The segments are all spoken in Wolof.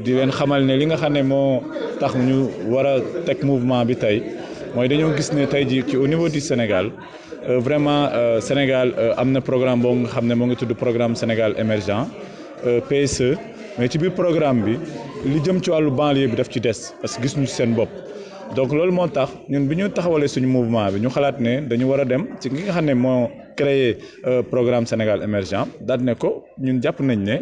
di leen xamal ne li nga xam ne moo tax ñu war a teg mouvement bi tey mooy dañoo gis ne tey jii ci au niveau du Sénégal vraiment Sénégal am na programme boo nga xam ne moo ngi tudd programme Sénégal émergent PSE mais ci biir programme bi li jëm ci wàllu banlieue bi daf ci des parce que gis ñu ci seen bopp. donc loolu moo tax ñun bi ñu taxawalee suñu mouvement bi ñu xalaat ne dañu war a dem ci ki nga xam ne moo créé programme Sénégal émergent daal ne ko ñun jàpp nañ ne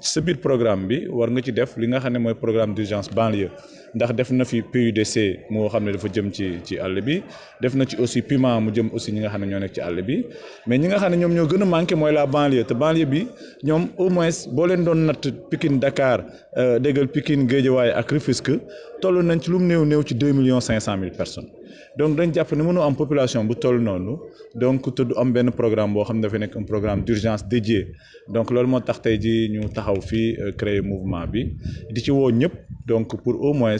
ci sa biir programme bi war nga ci def li nga xam ne mooy programme d'urgence banlieue ndax def na fi PUDC moo xam ne dafa jëm ci àll bi def na ci aussi PUMA mu jëm aussi ñi nga xam ne ñoo nekk ci àll bi mais ñi nga xam ne ñoom ñoo gën a manqué mooy la banlieue te banlieue bi ñoom au moins boo leen doon natt Pikine Dakar déggal Pikine Guédiawaye ak Rufisque toll nañ ci lu mu néew ci 2,5 millions personnes donc dañ jàpp ne mënoo am population bu toll noonu donc te du am benn programme boo xam ne dafa nekk un programme d'urgence dédié donc loolu moo tax tey ji ñu taxaw fii créer mouvement bi di ci woo ñëpp donc pour au moins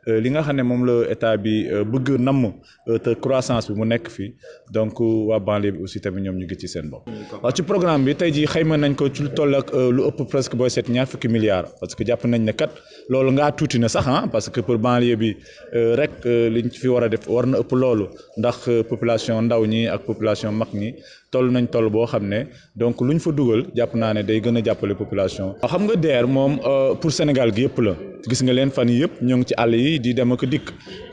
li nga xam ne moom la état bi bëgg namm te croissance bi mu nekk fii donc waa banlieue bi aussi tamit ñoom ñu ngi ci seen bopp. waaw ci programme bi tey jii xayma nañ ko ci lu toll ak lu ëpp presque booy seet ñaar fukki milliards parce que jàpp nañ ne kat loolu ngaa tuuti na sax parce que pour banlieue bi rek liñ fi war a def war na ëpp loolu ndax population ndaw ñi ak population mag ñi toll nañ toll boo xam ne donc luñ fa dugal jàpp naa ne day gën a jàppale population. xam nga DER moom pour Sénégal gi yëpp la gis nga leen fan yi yëpp ñoo ngi ci àll yi di dem ak dikk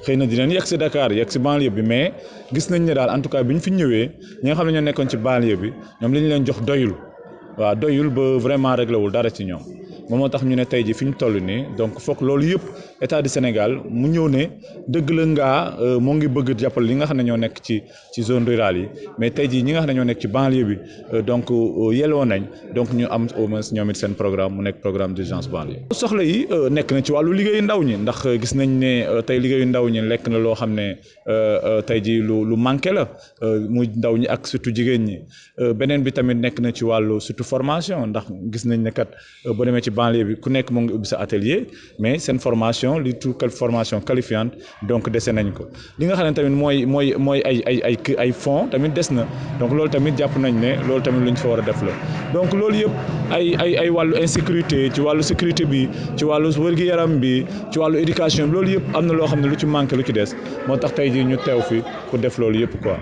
xëy na dinañ yegg si Dakar yegg si banlieue bi mais gis nañ ne daal en tout cas bi ñu fi ñëwee ñi nga xam ne ñoo nekkoon ci banlieue bi ñoom li ñu leen jox doyul waaw doyul ba vraiment réglé wul dara ci ñoom. moom moo tax ñu ne tey ji fi ñu toll nii donc foog loolu yëpp état du Sénégal mu ñëw ne dëgg la ngaa moo ngi bëgg jàppale li nga xam ne ñoo nekk ci zone rurale yi mais tey jii ñi nga xam ne ñoo nekk ci banlieue bi donc yelloo nañ donc ñu am au moins ñoom it seen programme mu nekk programme d'urgence banlieue. soxla yi nekk na ci wàllu liggéeyu ndaw ñi ndax gis nañ ne tey liggéeyu ndaw ñi lekk na loo xam ne tey jii lu manqué la muy ndaw ñi ak surtout jigéen ñi beneen bi tamit nekk na ci wàllu surtout formation ndax gis nañ ne kat boo demee ci banlieue bi ku nekk mu ngi ubbi sa atelier mais seen formation li tout formation qualifiante donc dese nañ ko li nga xam ne tamit mooy ay fonds tamit des na donc loolu tamit jàpp nañ ne loolu tamit lu ñu fa war a def la donc loolu yëpp ay wàllu insécurité ci wàllu sécurité bi ci wàllu wér-gu-yaram bi ci wàllu éducation bi loolu yëpp am na loo xam ne lu ci manqué lu ci des moo tax tey jii ñu teew fi pour def loolu yëpp quoi.